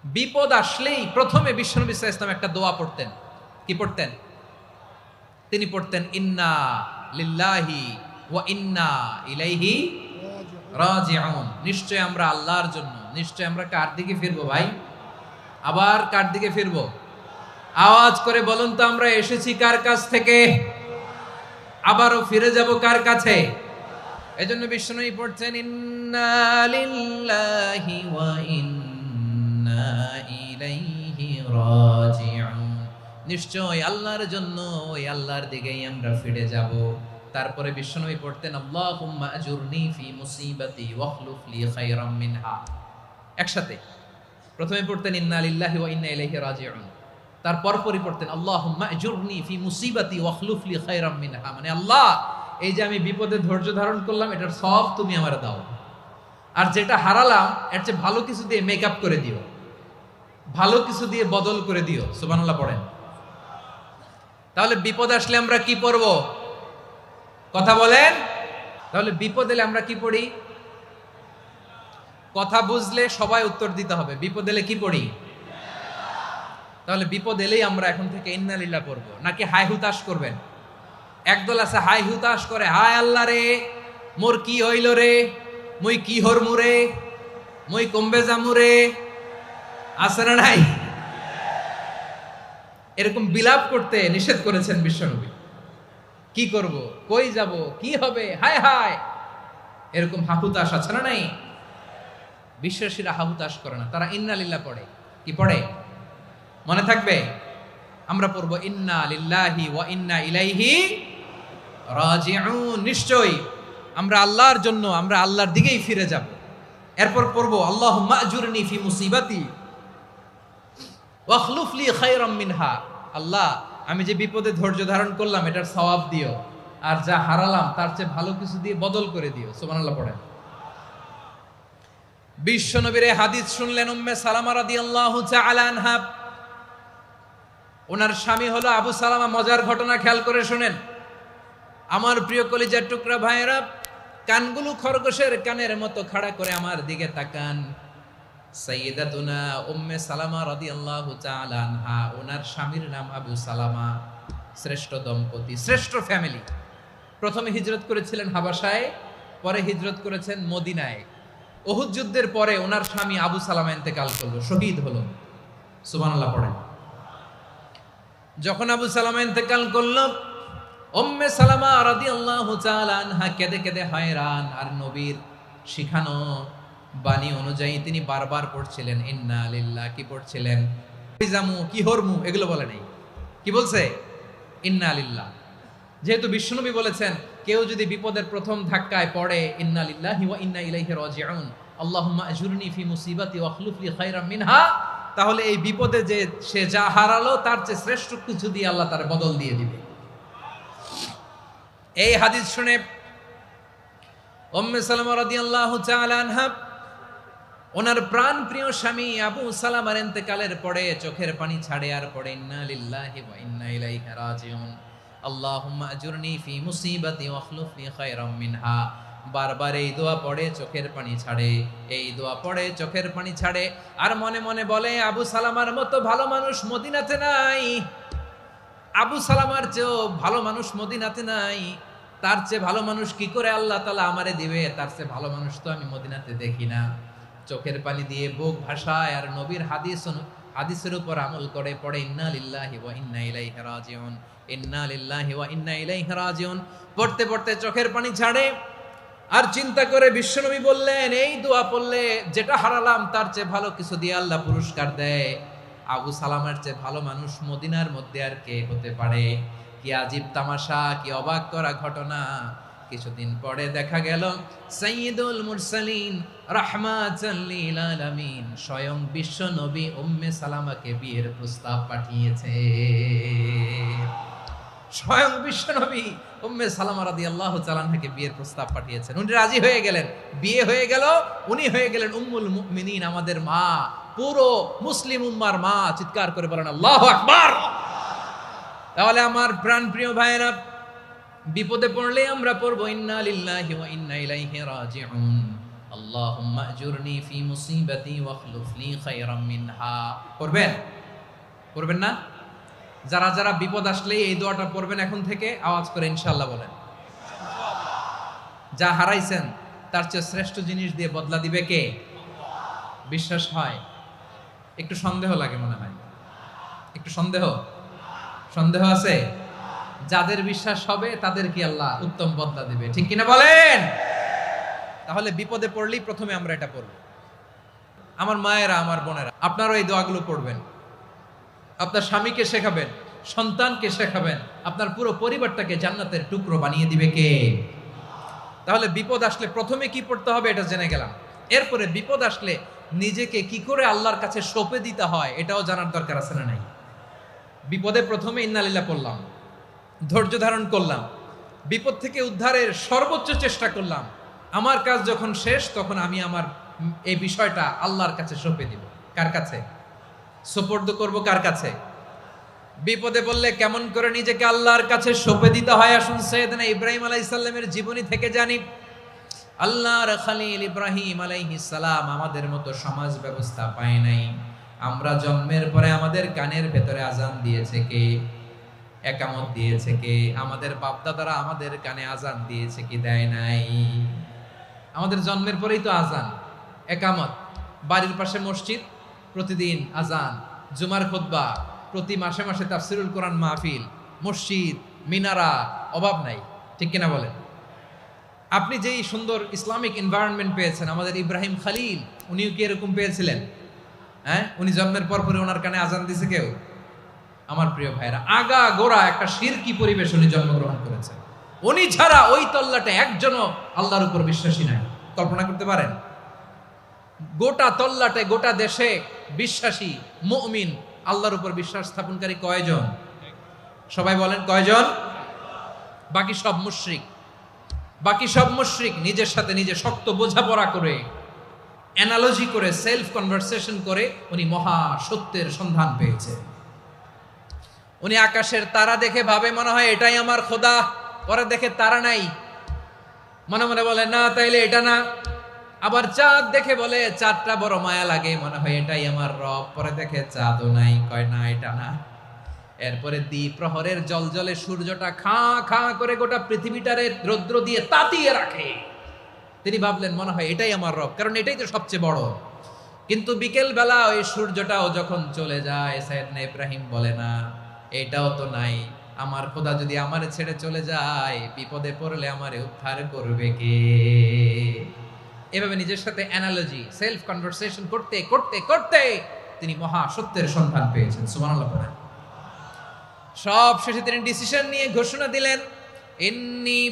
বিপদ আসলেই প্রথমে বিশ্বনবী সাল্লাল্লাহু আলাইহি ওয়াসাল্লাম একটা দোয়া পড়তেন। কি পড়তেন? তিনি পড়তেন ইন্না লিল্লাহি ওয়া ইন্না ইলাইহি রাজিউন। নিশ্চয় আমরা আল্লাহর জন্য, নিশ্চয় আমরা কার দিকে ফিরবো ভাই? আবার কার দিকে ফিরবো? আওয়াজ করে বলুন তো, আমরা এসেছি কার কাছ থেকে, আবারও ফিরে যাব কার কাছে? এজন্য বিশ্বনবী পড়ছেন ইন্না লিল্লাহি ওয়া ইন্না ইলাইহি রাজিউন। নিশ্চয় আল্লাহর জন্য, ওই আল্লাহর দিকেই আমরা ফিরে যাব। তারপরে বিশ্বনবী পড়তেন আল্লাহুম্মা আজুরনি ফি মুসিবাতি ওয়াখলুফ লি খায়রাম মিনহা। একসাথে প্রথমে পড়তেন ইন্না লিল্লাহি ওয়া ইন্না ইলাইহি রাজিউন, তারপর পড়তেন আল্লাহুম্মা আজুরনি ফি মুসিবাতি ওয়াখলুফ লি খায়রাম মিনহা, মানে আল্লাহ, এই যে আমি বিপদে ধৈর্য ধারণ করলাম, এটার সব তুমি আমারে দাও, আর যেটা হারালাম এর চেয়ে ভালো কিছু দিয়ে মেকআপ করে দিও, ভালো কিছু দিয়ে বদল করে দিও। সুবহানাল্লাহ পড়েন। তাহলে বিপদ আসলে আমরা কি পড়ব? কথা বলেন। তাহলে বিপদ এলে আমরা কি পড়ি? কথা বুঝলে সবাই উত্তর দিতে হবে। বিপদ এলে কি পড়ি? তাহলে বিপদ এলেই আমরা এখন থেকে ইন্না লিল্লাহ পড়ব, নাকি হাই হুতাশ করবেন? একদল আছে হাই হুতাশ করে, হায় আল্লাহ রে, মোর কি হইল রে, মুই কি হরমু রে, মুই কমবে জামু রে, আছে না নাই? এরকম বিলাপ করতে নিষেধ করেছেন বিশ্বনবী। কি করব, কই যাব, কি হবে, হায় হায়, এরকম হাহুতাশ আছে না নাই? বিশ্বাসীরা হাহুতাশ করে না, তারা ইন্না লিল্লাহ পড়ে। কি পড়ে মনে থাকবে? আমরা পড়বো ইন্না লিল্লাহি ওয়া ইন্না ইলাইহি রাজিউন। নিশ্চয়ই আমরা আল্লাহর জন্য, আমরা আল্লাহর দিকেই ফিরে যাব। এরপর পড়বো আল্লাহুম্মা আজুরনি ফি মুসিবাতি ওয়াখলুফ লি খায়রাম মিনহা। আল্লাহ, আমি যে বিপদে ধৈর্য ধারণ করলাম এটার সওয়াব দিও, আর যা হারালাম তার চেয়ে ভালো কিছু দিয়ে বদল করে দিও। সুবহানাল্লাহ পড়েন। বিশ্বনবীর হাদিস শুনলেন উম্মে সালামা রাদিয়াল্লাহু তাআলা আনহা। ওনার স্বামী হলো আবু সালামা। মজার ঘটনা খেয়াল করে শুনেন আমার প্রিয় কলিজার টুকরা ভাইয়েরা। কানগুলো খরগোশের কানের মতো খাড়া করে আমার দিকে তাকান। সাইয়্যিদাতুনা উম্মে সালামা রাদিয়াল্লাহু তাআলা আনহা, ওনার স্বামীর নাম আবু সালামা। শ্রেষ্ঠ দম্পতি, শ্রেষ্ঠ ফ্যামিলি। প্রথমে হিজরত করেছিলেন হাবাসায়, পরে হিজরত করেছেন মদিনায়। উহুদ যুদ্ধের পরে ওনার স্বামী আবু সালামা ইন্তেকাল করলো, শহীদ হলো। সুবহানাল্লাহ পড়েন। যখন আবু সালামা ইন্তেকাল করলো, উম্মে সালামা রাদিয়াল্লাহু তাআলা আনহা কেঁদে কেঁদে হয়রান। আর নবীর শিখানো বাণী অনুযায়ী তিনি বারবার পড়ছিলেন ইন্না লিল্লাহ। কি পড়ছিলেন? জামু, কি হরমু, এগুলো বলে নাই। কি বলছে? ইন্না লিল্লাহ। যেহেতু বিশ্বনবী বলেছেন কেউ যদি বিপদের প্রথম ধাক্কায় পড়ে ইন্না লিল্লাহি ওয়া ইন্না ইলাইহি রাজিউন, আল্লাহুম্মা আজুরনি ফি মুসিবাতি ওয়াখলুফ লি খায়রাম মিনহা, তাহলে এই বিপদে যে সে যা হারালো তার চেয়ে শ্রেষ্ঠ কিছু দিয়ে আল্লাহ তার বদল দিয়ে দিবে। এই হাদিস শুনে উম্মে সালামা রাদিয়াল্লাহু তাআলা আনহা ওনার প্রাণ প্রিয় স্বামী আবু সালামার ইন্তেকালের পরে চোখের পানি ছাড়ে, আর পড়ে ইন্না লিল্লাহি ওয়া ইন্না ইলাইহি রাজিউন, আল্লাহুম্মা আজুরনি ফি মুসিবাতি ওয়াখলুফ লি খায়রাম মিনহা। বারবার এই দোয়া পড়ে চোখের পানি ছাড়ে, এই দোয়া পড়ে চোখের পানি ছাড়ে, আর মনে মনে বলে আবু সালামার মতো ভালো মানুষ মদিনাতে নাই, আবু সালামার চেয়েও ভালো মানুষ মদিনাতে নাই, তার চেয়ে ভালো মানুষ কি করে আল্লাহ তাআলা আমারে দিবে, তার চেয়ে ভালো মানুষ তো আমি মদিনাতে দেখি না। চোখের পানি দিয়ে বুক ভাসায় আর নবীর হাদিসের উপর আমল করে পড়ে ইন্না লিল্লাহি ওয়া ইন্না ইলাইহি রাজিউন, ইন্না লিল্লাহি ওয়া ইন্না ইলাইহি রাজিউন। পড়তে পড়তে চোখের পানি ছাড়ে, আর চিন্তা করে বিশ্বনবী বললেন এই দোয়া পড়লে যেটা হারালাম তার চেয়ে ভালো কিছু দিয়ে আল্লাহ পুরস্কার দেয়। আবু সালামার চেয়ে ভালো মানুষ মদিনার মধ্যে আর কে হতে পারে? কি আজীব তামাশা, কি অবাক করা ঘটনা। কিছুদিন পরে দেখা গেল সাইয়্যিদুল মুরসালিন রাহমাতাল লিল আলামিন স্বয়ং বিশ্ব নবী উম্মে সালামাকে বিয়ের প্রস্তাব পাঠিয়েছে। স্বয়ং বিশ্ব নবী উম্মে সালামা রাদিয়াল্লাহু তাআলা আনহাকে বিয়ের প্রস্তাব পাঠিয়েছেন। উনি রাজি হয়ে গেলেন, বিয়ে হয়ে গেল, উনি হয়ে গেলেন উম্মুল মুমিনিন, আমাদের মা, পুরো মুসলিম উম্মার মা। চিৎকার করে বলেন আল্লাহু আকবার। তাহলে আমার প্রাণ প্রিয় ভাইয়েরা, বিপদে পড়লে আমরা পড়বো ইন্না লিল্লাহি ওয়া ইন্না ইলাইহি রাজিউন। আল্লাহুম্মা আজুরনি ফি মুসিবাতি ওয়াখলুফ লি খায়রাম মিনহা। পড়বেন? পড়বেন না? যারা যারা বিপদ আসলে এই দোয়াটা পড়বেন এখন থেকে আওয়াজ করে ইনশাআল্লাহ বলেন। যা হারাইছেন তার চেয়ে শ্রেষ্ঠ জিনিস দিয়ে বদলা দিবে কে? বিশ্বাস হয়? একটু সন্দেহ লাগে মনে হয়, একটু সন্দেহ সন্দেহ আছে? যাদের বিশ্বাস হবে তাদের কি আল্লাহ উত্তম বদলা দিবে, ঠিক কিনা বলেন? তাহলে বিপদে পড়লেই প্রথমে আমরা এটা পড়ব। আমার মায়েরা, আমার বোনেরা, আপনারাও এই দোয়াগুলো পড়বেন। আপনার স্বামীকে শেখাবেন, সন্তানকে শেখাবেন, আপনার পুরো পরিবারটাকে জান্নাতের টুকরো বানিয়ে দিবে কে? তাহলে বিপদ আসলে প্রথমে কি পড়তে হবে এটা জেনে গেলাম। এরপরে বিপদ আসলে নিজেকে কি করে আল্লাহর কাছে সঁপে দিতে হয় এটাও জানার দরকার আছে না নাই? বিপদে প্রথমে ইন্নালিল্লাহ পড়লাম, ধৈর্য ধারণ করলাম, বিপদ থেকে উদ্ধারের সর্বোচ্চ চেষ্টা করলাম। আমার কাজ যখন শেষ তখন আমি আমার এই বিষয়টা আল্লাহর কাছে সঁপে দিব। কার কাছে সুপর্দ করব? কার কাছে? বিপদে বললে কেমন করে নিজেকে আল্লাহর কাছে সঁপে দিতে হয় আসুন সাইয়েদনা ইব্রাহিম আলাইহিস সালামের জীবনী থেকে জানি। আল্লাহর খলিল ইব্রাহিম আলাইহিস সালাম আমাদের মতো সমাজ ব্যবস্থা পায় নাই। আমরা জন্মের পরে আমাদের কানের ভেতরে আজান দিয়েছে কে? একামত দিয়েছে কে? আমাদের বাপ দাদারা আমাদের কানে আজান দিয়েছে কি দেয় নাই? আমাদের জন্মের পরেই তো আজান, একামত, বাড়ির পাশে মসজিদ, প্রতিদিন আজান, জুমার খুতবা, প্রতি মাসে মাসে তাফসিরুল কোরআন মাহফিল, মসজিদ, মিনারা, অভাব নাই, ঠিক কিনা বলেন? আপনি যেই সুন্দর ইসলামিক এনভায়রনমেন্ট পেয়েছেন, আমাদের ইব্রাহিম খলিল উনিও কি এরকম পেয়েছিলেন? হ্যাঁ, উনি জন্মের পর পরে ওনার কানে আজান দিছে কেউ? আমার প্রিয় ভাইরা, আগা গোড়া একটা শিরকি পরিবেশ উনি জন্মগ্রহণ করেছেন। উনি ছাড়া ওই তল্লাটে একজনও আল্লাহর উপর বিশ্বাসী নাই। কল্পনা করতে পারেন? গোটা তল্লাটে, গোটা দেশে বিশ্বাসী মুমিন, আল্লাহর উপর বিশ্বাস স্থাপনকারী কয়জন? সবাই বলেন কয়জন? বাকি সব মুশরিক। বাকি সব মুশরিক নিজের সাথে নিজে শক্ত বোঝাপড়া করে, অ্যানালজি করে, সেলফ কনভারসেশন করে উনি মহা সত্যের সন্ধান পেয়েছে। উনি আকাশের তারা দেখে ভাবে মনে হয় এটাই আমার খোদা, পরে দেখে তারা নাই, মনে মনে বলে না তাইলে এটা না। আবার চাঁদ দেখে বলে চাঁদটা বড় মায়া লাগে, মনে হয় এটাই আমার রব, পরে দেখে চাঁদও নাই, কয় না এটা না। এরপরে দ্বীপ প্রহরের জলজলে সূর্যটা খাঁ খাঁ করে গোটা পৃথিবীটারে রৌদ্র দিয়ে তাতিয়ে রাখে। তিনি ভাবলেন মনে হয় এটাই আমার রব, কারণ এটাই তো সবচেয়ে বড়। কিন্তু বিকেল বেলা ওই সূর্যটাও যখন চলে যায়, সাইয়েদনা ইব্রাহিম বলে না এটাও তো নাই, আমার খোদা যদি আমারে ছেড়ে চলে যায়, বিপদে পড়লে আমারে উদ্ধার করবে কে? এভাবে নিজের সাথে অ্যানালজি, সেলফ কনভারসেশন করতে করতে করতে তিনি মহা সত্যের সন্ধান পেয়েছেন। সুবহানাল্লাহ পড়েন। সব শেষে তিনি ডিসিশন নিয়ে ঘোষণা দিলেন, ইন্নী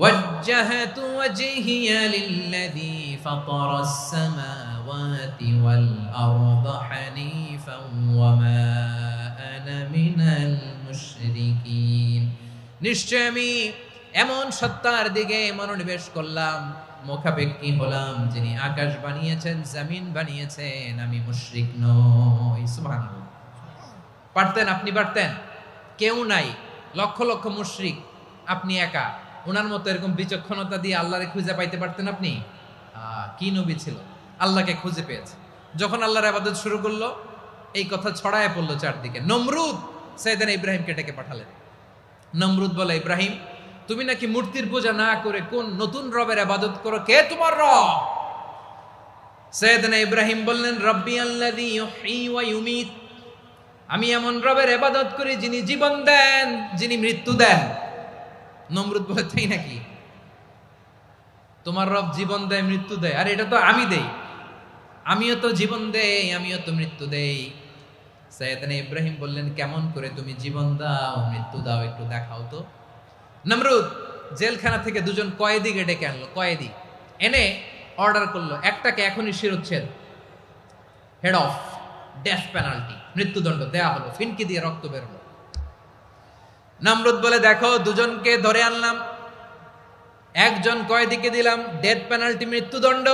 ওয়াজ্জাহাতু ওয়াজহিয়া লিল্লাযী ফাতারাস সামাওয়াতি ওয়াল আরদা হানিফান ওয়া মা আনা মিনাল মুশরিকিন। নিশ্চয় আমি এমন সত্তার দিকে মনোনিবেশ করলাম, মুখাপেক্ষী হলাম, যিনি আকাশ বানিয়েছেন, জমিন বানিয়েছেন, আমি মুশরিক নই। সুবহানাল্লাহ। পারতেন? আপনি পারতেন? কেউ নাই, লক্ষ লক্ষ মুশরিক, আপনি একা। ওনার মতো এরকম বিচক্ষণতা দিয়ে আল্লাহরে খুঁজে পাইতে পারতেন আপনি? কি নবী ছিল, আল্লাহকে খুঁজে পেয়েছে। যখন আল্লাহর ইবাদত শুরু করলো, এই কথা ছড়ায় পড়লো চারদিকে। নমরুদ সাইয়েদনা ইব্রাহিমকে ডেকে পাঠালেন। নমরুদ বলে, ইব্রাহিম তুমি নাকি মূর্তির পূজা না করে কোন নতুন রবের ইবাদত করো, কে তোমার রব? সাইয়েদনা ইব্রাহিম বললেন, রব্বি আল্লাযী ইউহয়ী ওয়া ইউমীত, আমি এমন রবের ইবাদত করি যিনি জীবন দেন, যিনি মৃত্যু দেন। নমরুদ বলে, তাই নাকি? তোমার রব জীবন দেয়, মৃত্যু দেয়? আর এটা তো আমি দেই, আমিও তো জীবন দেই, আমিও তো মৃত্যু দেই। সাইয়েদনা ইব্রাহিম বললেন, কেমন করে তুমি জীবন দাও, মৃত্যু দাও, একটু দেখাও তো। নমরুদ জেলখানা থেকে দুজন কয়েদিকে ডেকে আনলো, কয়েদি এনে অর্ডার করলো, একটাকে এখনই শিরোচ্ছেদ, হেড অফ, ডেথ পেনাল্টি, মৃত্যুদণ্ড দেয়া হলো, ফিনকি দিয়ে রক্ত বেরোলো। নমরুদ বলে, দেখো দুজনকে ধরে আনলাম, একজন কয়েদিকে দিলাম ডেথ পেনাল্টি, মৃত্যুদণ্ড,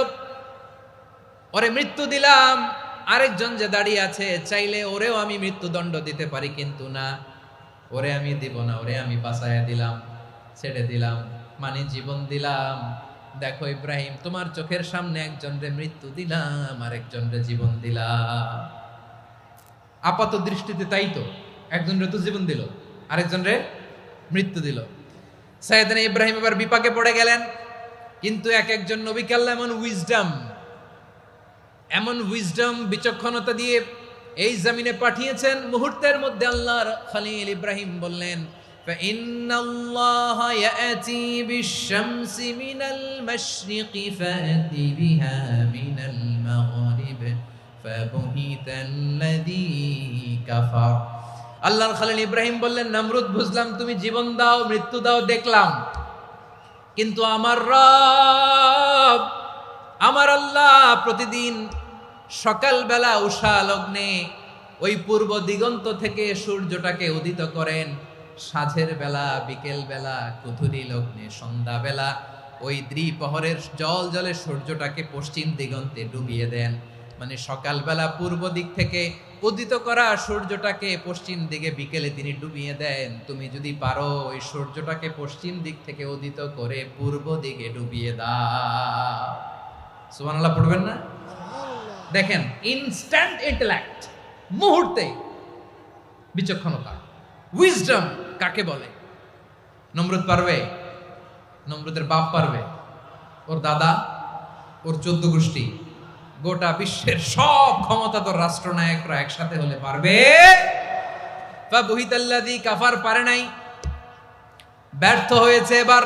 ওরে মৃত্যু দিলাম। আরেকজন যে দাঁড়িয়ে আছে, চাইলে ওরেও আমি মৃত্যুদণ্ড দিতে পারি, কিন্তু না, ওরে আমি দিব না, ওরে আমি বাঁচাইয়া দিলাম, ছেড়ে দিলাম, মানে জীবন দিলাম। দেখো ইব্রাহিম, তোমার চোখের সামনে একজনরে মৃত্যু দিলাম আর একজনরে জীবন দিলাম। আপাত দৃষ্টিতে তাই তো, একজনরে তো জীবন দিল, আরেকজনরে মৃত্যু দিল। সাইয়েদনা ইব্রাহিম এবার বিপাকে পড়ে গেলেন। কিন্তু এক একজন নবীকে আল্লাহ এমন উইজডম বিচক্ষণতা দিয়ে এই জমিনে পাঠিয়েছেন, মুহূর্তের মধ্যে আল্লাহর খলিল ইব্রাহিম বললেন, فإن الله يأتي بالشمس من المشرق فأت بها من المغرب فبهت الذي كفر। আল্লাহর খলিল ইব্রাহিম বললেন, নমরুদ বুঝলাম তুমি জীবন দাও মৃত্যু দাও দেখলাম, কিন্তু আমার রব আমার আল্লাহ প্রতিদিন সকালবেলা উষা লগ্নে ওই পূর্ব দিগন্ত থেকে সূর্যটাকে উদিত করেন, সাঁঝের বেলা বিকেল বেলা কুথুরি লগ্নে সন্ধ্যা বেলা ওই দ্বিপ্রহরের জল জলে সূর্যটাকে পশ্চিম দিগন্তে ডুবিয়ে দেন। মানে সকালবেলা পূর্ব দিক থেকে উদিত করা সূর্যটাকে পশ্চিম দিকে বিকেলে তিনি ডুবিয়ে দেন। তুমি যদি পারো ওই সূর্যটাকে পশ্চিম দিক থেকে উদিত করে পূর্ব দিকে ডুবিয়ে দাও। সুবহানাল্লাহ পড়বেন না? দেখেন, ইনস্ট্যান্ট ইন্টেলেক্ট, মুহূর্তে বিচক্ষণতা, উইজডম কাকে বলে? নমরুদ পারবে? নমরুদের বাপ পারবে? ওর দাদা, ওর 14 গোষ্ঠী, গোটা বিশ্বের সব ক্ষমতাধর রাষ্ট্রনায়করা একসাথে হলে পারবে? ফাবুহিতাল্লাযী কাফার পারে নাই, ব্যর্থ হয়েছে। এবার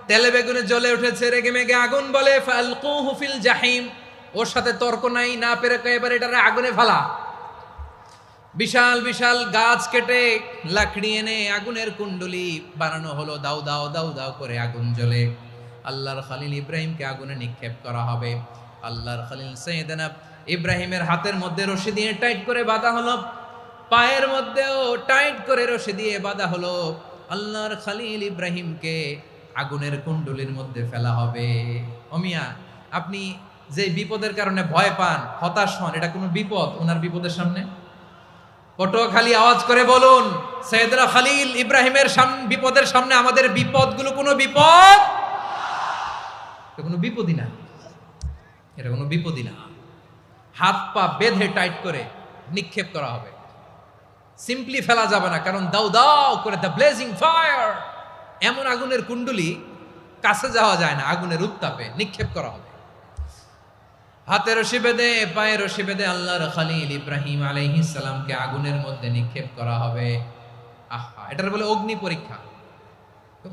তেলে বেগুনে জ্বলে উঠেছে, রেগে মেগে আগুন বলে ফালকুহু ফিল জাহিম। ওর সাথে তর্ক নাই, না পেরে এবার এটারে আগুনে ফেলা। বিশাল বিশাল গাছ কেটে লাকড়ি এনে আগুনের কুণ্ডলি বানানো হলো, দাউ দাউ দাউ দাউ করে আগুন জ্বলে। আল্লাহর খলিল ইব্রাহিমকে আগুনে নিক্ষেপ করা হবে। আল্লাহর খলিল সাইয়েদনা ইব্রাহিমের হাতের মধ্যে রশি দিয়ে টাইট করে বাঁধা হলো, পায়ের মধ্যেও টাইট করে রশি দিয়ে বাঁধা হলো। আল্লাহর খলিল ইব্রাহিমকে আগুনের কুণ্ডলির মধ্যে ফেলা হবে। অমিয়া, আপনি যে বিপদের কারণে ভয় পান, হতাশ হন, এটা কোনো বিপদ ওনার বিপদের সামনে? পটুয়াখালী আওয়াজ করে বলুন, সাইয়েদনা খলিল ইব্রাহিমের বিপদের সামনে আমাদের বিপদগুলো কোনো বিপদ? এটা কোনো বিপদই না, এটা কোনো বিপদই না। হাত পা বেঁধে টাইট করে নিক্ষেপ করা হবে, সিম্পলি ফেলা যাবে না, কারণ দাউ দাউ করে দ্য ব্লেজিং ফায়ার, এমন আগুনের কুণ্ডলি কাছে যাওয়া যায় না, আগুনের উত্তাপে নিক্ষেপ করা হবে। হাতে রশি বেঁধে পায়ে রশি বেঁধে আল্লাহর খলিল ইব্রাহিম আলাইহিস সালামকে আগুনের মধ্যে নিক্ষেপ করা হবে। আহা, এটার বলে অগ্নি পরীক্ষা।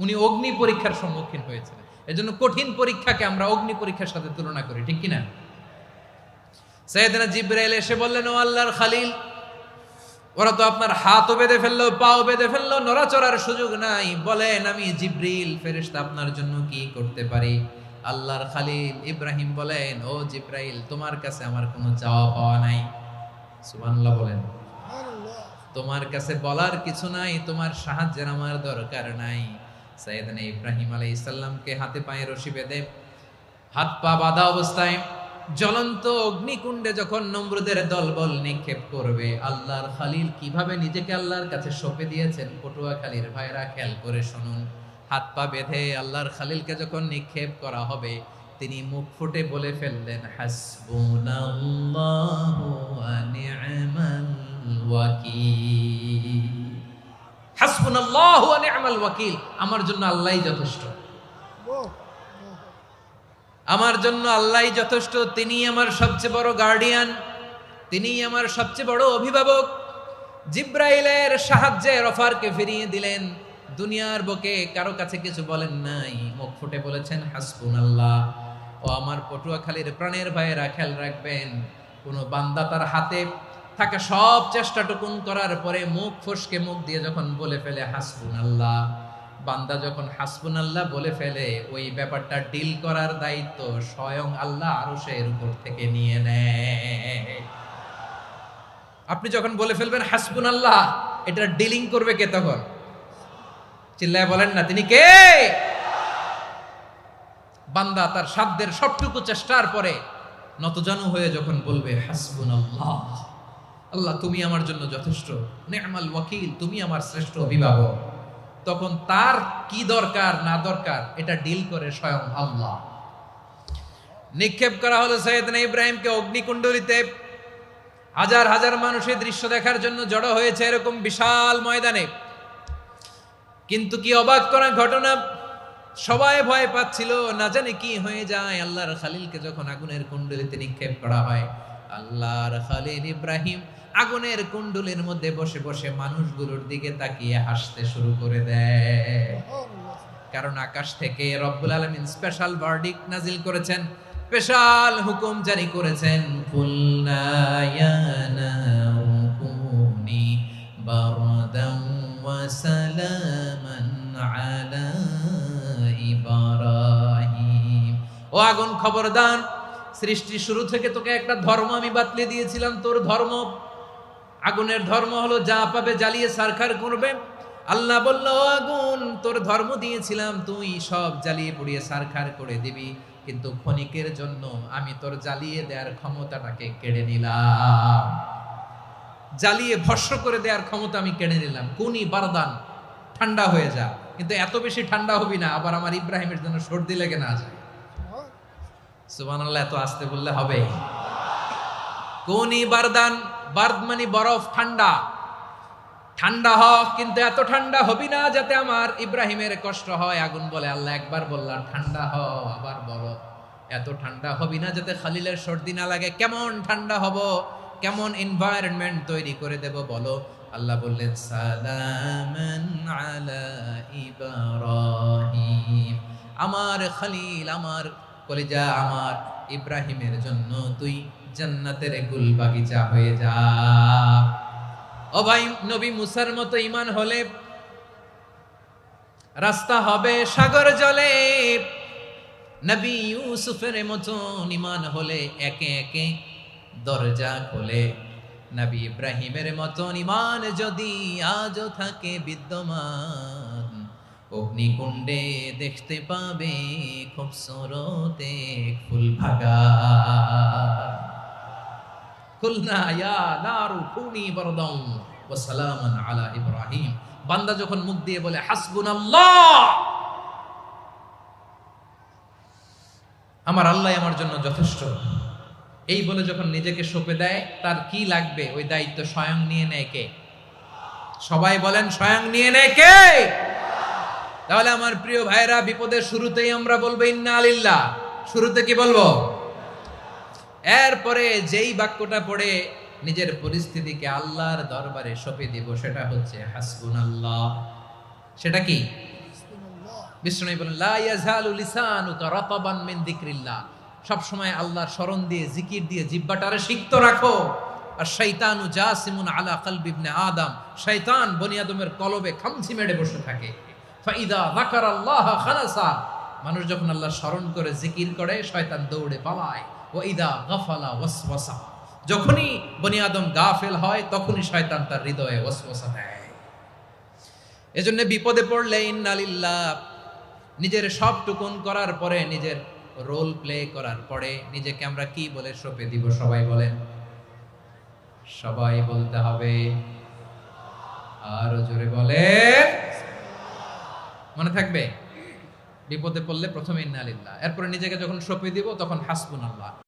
উনি অগ্নি পরীক্ষার সম্মুখীন হয়েছেন। এজন্য কঠিন পরীক্ষাকে আমরা অগ্নি পরীক্ষার সাথে তুলনা করি, ঠিক কিনা? সাইয়েদনা জিবরাইল এসে বললেন, ও আল্লাহর খলিল, ওরা তো আপনার হাতও বেঁধে ফেললো, পাও বেঁধে ফেললো, নড়াচড়ার সুযোগ নাই, বলেন আমি জিবরিল ফেরেশতা আপনার জন্য কি করতে পারি? আল্লাহর খলিল ইব্রাহিম বলেন, ও জিবরাইল, তোমার কাছে আমার কোনো চাওয়া পাওয়া নাই। সুবহানাল্লাহ বলেন। তোমার কাছে বলার কিছু নাই, তোমার সাহায্যের আমার দরকার নাই। সাইয়েদনা ইব্রাহিম আলাইহিস সালামকে হাতে পায়ে রশি বেঁধে হাত পা বাঁধা অবস্থায় জ্বলন্ত অগ্নিকুণ্ডে যখন নমরুদের দলবল নিক্ষেপ করবে, আল্লাহর খলিল কিভাবে নিজেকে আল্লাহর কাছে সঁপে দিয়েছেন, পটুয়াখালীর ভাইরা খেয়াল করে শুনুন। হাত পা বেঁধে আল্লাহর খলিলকে যখন নিক্ষেপ করা হবে, তিনি মুখ ফুটে বলে ফেললেন, হাসবুনাল্লাহু ওয়া নি'মাল ওয়াকিল। হাসবুনাল্লাহু ওয়া নি'মাল ওয়াকিল, আমার জন্য আল্লাহই যথেষ্ট, আমার জন্য আল্লাহই যথেষ্ট। তিনি আমার সবচেয়ে বড় গার্ডিয়ান, তিনি আমার সবচেয়ে বড় অভিভাবক। জিব্রাইলের সাহায্যে অফারকে ফিরিয়ে দিলেন। দুনিয়ার বুকে কারো কাছে কিছু বলেন নাই, মুখ ফুটে বলেছেন হাসবুনাল্লাহ। ও আমার পটুয়াখালীর প্রাণের ভাইয়েরা, খেয়াল রাখবেন, কোন বান্দা তার হাতে থাকা সব চেষ্টাটুকুন করার পরে মুখ ফসকে মুখ দিয়ে যখন বলে ফেলে হাসবুনাল্লাহ, বান্দা যখন হাসবুনাল্লাহ বলে ফেলে, ওই ব্যাপারটা ডিল করার দায়িত্ব স্বয়ং আল্লাহ আরশের উপর থেকে নিয়ে নেয়। আপনি যখন বলে ফেলবেন হাসবুনাল্লাহ, এটা ডিলিং করবে কে তখন? চিল্লায় বলেন না, তিনি কে? বান্দা তার সাধ্যের সবটুকু চেষ্টার পরে নতজানু হয়ে যখন বলবে হাসবুনাল্লাহ, আল্লাহ তুমি আমার জন্য যথেষ্ট, নি'মাল ওয়াকিল, তুমি আমার শ্রেষ্ঠ অভিভাবক, তখন তার কি দরকার না দরকার এটা ডিল করে স্বয়ং আল্লাহ। নিক্ষেপ করা হলো সাইয়েদনা ইব্রাহিমকে অগ্নিকুণ্ডলিতে। হাজার হাজার মানুষের দৃশ্য দেখার জন্য জড়ো হয়েছে এরকম বিশাল ময়দানে। কিন্তু কি অবাক করা ঘটনা, সবাই ভয় পাচ্ছিল, না জানে কি হয়ে যায়। আল্লাহর খালিলকে যখন আগুনের কুণ্ডলিতে নিক্ষেপ করা হয়, আল্লাহর খালিল ইব্রাহিম আগুনের কুণ্ডলীর মধ্যে বসে বসে মানুষগুলোর দিকে তাকিয়ে হাসতে শুরু করে দেয়। কারণ আকাশ থেকে রব্বুল আলামিন স্পেশাল ভার্ডিক্ট নাজিল করেছেন, স্পেশাল হুকুম জারি করেছেন, কুলনা ইয়া নারু কুনি বারদান ওয়া সালামান আলা ইব্রাহিম। ও আগুন খবরদার, সৃষ্টির শুরু থেকে তোকে একটা ধর্ম আমি বাতলে দিয়েছিলাম, তোর ধর্ম, আগুনের ধর্ম হলো যা পাবে জ্বালিয়ে সারখার করবে। আল্লাহ বলল, আগুন তোর ধর্ম দিয়েছিলাম, তুই সব জ্বালিয়ে পুড়িয়ে সারখার করে দিবি, কিন্তু ক্ষণিকের জন্য আমি তোর জ্বালিয়ে দেওয়ার ক্ষমতাটাকে কেড়ে নিলাম, জ্বালিয়ে ভস্ম করে দেওয়ার ক্ষমতা আমি কেড়ে নিলাম। কুনি বারদান, ঠান্ডা হয়ে যা, কিন্তু এত বেশি ঠান্ডা হবি না আবার আমার ইব্রাহিমের জন্য সর্দি লেগে না যায়। সুবহানাল্লাহ, এত আসতে বললে হবে? কুনি বারদান, বার্দ মানে বরফ, ঠান্ডা, ঠান্ডা হ, কিন্তু এত ঠান্ডা হবি না যাতে আমার ইব্রাহিমের কষ্ট হয়। আগুন বলে, আল্লাহ একবার বললাম ঠান্ডা হ, আবার বলো এত ঠান্ডা হবি না যাতে খালিলের সর্দি না লাগে। কেমন ঠান্ডা হব, কেমন এনভায়রনমেন্ট তৈরি করে দেব বলো। আল্লাহ বললেন, সালামান আলা ইব্রাহিম, আমার খলিল, আমার কলিজা, আমার ইব্রাহিমের জন্য তুই জান্নাতের গুল বাগিচা হয়ে যা। ও ভাই, নবী মুসার মতো ঈমান হলে রাস্তা হবে সাগর জলে, নবী ইউসুফের মতো ঈমান হলে একে একে দরজা খোলে। নবী ইব্রাহিমের মতো ঈমান যদি আজও থাকে বিদ্যমান, অগ্নিকুণ্ডে দেখতে পাবে খুবসুরত এক ফুল ভাগা। কুলনা ইয়া নারু কুনি বারদান ওয়া সালামান আলা ইব্রাহিম। বান্দা যখন মুখ দিয়ে বলে হাসবুনাল্লাহ, আমার আল্লাহ আমার জন্য যথেষ্ট, এই বলে যখন নিজেকে সঁপে দেয়, তার কি লাগবে ওই দায়িত্ব স্বয়ং নিয়ে নেয় কে? সবাই বলেন, স্বয়ং নিয়ে নেয় কে? তাহলে আমার প্রিয় ভাইরা, বিপদের শুরুতেই আমরা বলবো ইন্না লিল্লাহ। শুরুতে কি বলবো? এরপরে যেই বাক্যটা পড়ে নিজের পরিস্থিতিকে আল্লাহর দরবারে সঁপে দিব, সেটা হচ্ছে হাসবুনাল্লাহ। সেটা কি? বিষ্ণু বলেন, লা ইয়াজালু লিসানুকা রাতাবান মিন যিকরিল্লাহ, সব সময় আল্লাহর স্মরণ দিয়ে, জিকির দিয়ে জিহ্বাটারে সিক্ত রাখো। আর শয়তানু জাসিমুন আলা কলবি ইবনে আদম, শয়তান বনি আদমের কলবে খামচি মেরে বসে থাকে। ফাইদা যাকারাল্লাহ খানাসা, মানুষ যখন আল্লাহর স্মরণ করে জিকির করে, শয়তান দৌড়ে পালায়। ওয়া ইদা গাফালা ওয়াসওয়াসা, যখনই বনি আদম গাফেল হয় তখনই শয়তান তার হৃদয়ে ওয়াসওয়াসা দেয়। এজন্য বিপদে পড়লে ইন্না লিল্লাহ, নিজের সব টুকুন করার পরে, নিজের রোল প্লে করার পরে নিজেকে আমরা কি বলে সঁপে দিব? সবাই বলেন, সবাই বলতে হবে, আরো জোরে বলে, মনে থাকবে? বিপদে পড়লে প্রথমে ইন্না লিল্লাহ, এরপরে নিজেকে যখন সঁপে দিব তখন হাসবুনাল্লাহ।